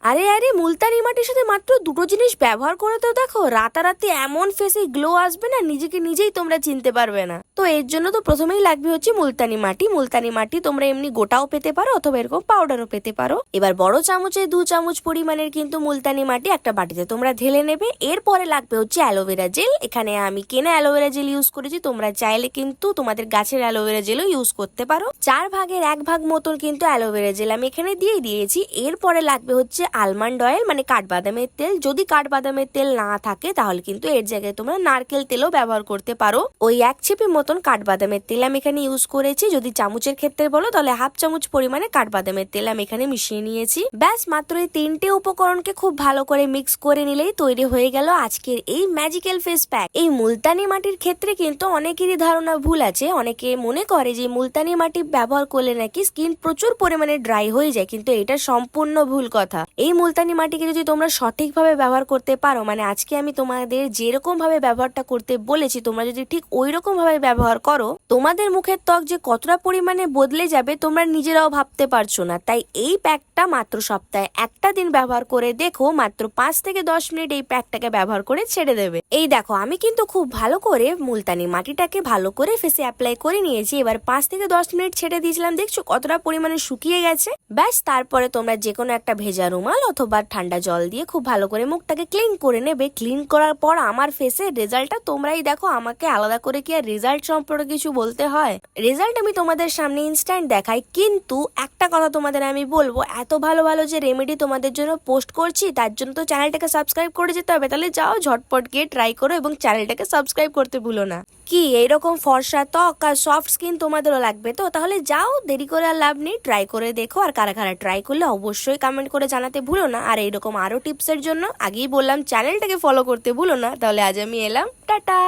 আরে আরে, মুলতানি মাটির সাথে মাত্র দুটো জিনিস ব্যবহার করে তো দেখো, রাতারাতি এমন ফেসে গ্লো আসবে না, নিজেকে নিজেই তোমরা চিনতে পারবে না। তো এর জন্য তো প্রথমেই লাগবে হচ্ছে মুলতানি মাটি। মুলতানি মাটি তোমরা এমনি গোটাও পেতে পারো অথবা এরকম পাউডারও পেতে পারো। এবার বড় চামচে 2 চামচ পরিমাণের কিন্তু মুলতানি মাটি একটা বাটিতে তোমরা ঢেলে নেবে। এরপরে লাগবে হচ্ছে অ্যালোভেরা জেল। এখানে আমি কেনা অ্যালোভেরা জেল ইউজ করেছি, তোমরা চাইলে কিন্তু তোমাদের গাছের অ্যালোভেরা জেলও ইউজ করতে পারো। 4 ভাগের 1 ভাগ মতন কিন্তু অ্যালোভেরা জেল আমি এখানে দিয়ে দিয়েছি। এরপরে লাগবে হচ্ছে আলমন্ড অয়েল, মানে কাঠবাদামের তেল। যদি কাঠবাদামের তেল না থাকে তাহলে কিন্তু এর জায়গায় তোমরা নারকেল তেলও ব্যবহার করতে পারো। ওই 1 চিপি মতন কাঠবাদামের তেল আমি এখানে ইউজ করেছি। যদি চামচের ক্ষেত্রে বলো তাহলে 1/2 চামচ পরিমাণে কাঠবাদামের তেল আমি এখানে মিশিয়ে নিয়েছি। ব্যাস, মাত্র এই 3টে উপকরণকে খুব ভালো করে মিক্স করে নিলেই তৈরি হয়ে গেল আজকের এই ম্যাজিক্যাল ফেস প্যাক। এই মুলতানি মাটির ক্ষেত্রে কিন্তু অনেকেরই ধারণা ভুল আছে। অনেকে মনে করে যে মুলতানি মাটি ব্যবহার করলে নাকি স্কিন প্রচুর পরিমাণে ড্রাই হয়ে যায়, কিন্তু এটা সম্পূর্ণ ভুল কথা। এই মুলতানি মাটিকে যদি তোমরা সঠিকভাবে ব্যবহার করতে পারো, মানে আজকে আমি তোমাদের যেরকম ভাবে ব্যবহারটা করতে বলেছি তোমরা যদি ঠিক ওই রকম ভাবে ব্যবহার করো, তোমাদের মুখের ত্বক যে কতটা পরিমাণে বদলে যাবে তোমরা নিজেরাও ভাবতে পারছো না। তাই এই প্যাকটা মাত্র সপ্তাহে একটা দিন ব্যবহার করে দেখো, মাত্র 5 থেকে 10 মিনিট এই প্যাকটাকে ব্যবহার করে ছেড়ে দেবে। এই দেখো, আমি কিন্তু খুব ভালো করে মুলতানি মাটিটাকে ভালো করে ফেসে অ্যাপ্লাই করে নিয়েছি। এবার 5 থেকে 10 মিনিট ছেড়ে দিয়েছিলাম, দেখছো কতটা পরিমাণে শুকিয়ে গেছে। ব্যাস, তারপরে তোমরা যে কোনো একটা ভেজা রুমাল অথবা ঠান্ডা জল দিয়ে খুব ভালো করে মুখটাকে ক্লিন করে নেবে। ক্লিন করার পর আমার ফেসের রেজাল্টটা তোমরাই দেখো, আমাকে আলাদা করে কি আর রেজাল্ট সম্পর্কে কিছু বলতে হয়? রেজাল্ট আমি তোমাদের সামনে ইনস্ট্যান্ট দেখাই। কিন্তু একটা কথা তোমাদের আমি বলবো, এত ভালো ভালো যে রেমেডি তোমাদের জন্য পোস্ট করছি তার জন্য তো চ্যানেলটাকে সাবস্ক্রাইব করে যেতে হবে। তাহলে যাও ঝটপট গিয়ে ট্রাই করো এবং চ্যানেলটাকে সাবস্ক্রাইব করতে ভুলো না। কি এইরকম ফর্সা ত্বক আর সফট স্কিন তোমাদেরও লাগবে তো? তাহলে যাও, দেরি করে আর লাভ নেই, ট্রাই করে দেখো। আর কারা কারা ট্রাই করলে অবশ্যই কমেন্ট করে জানাতে ভুলো না। আর এইরকম আরো টিপসের জন্য আগেই বললাম চ্যানেলটাকে ফলো করতে ভুলো না। তাহলে আজ আমি এলাম, টাটা।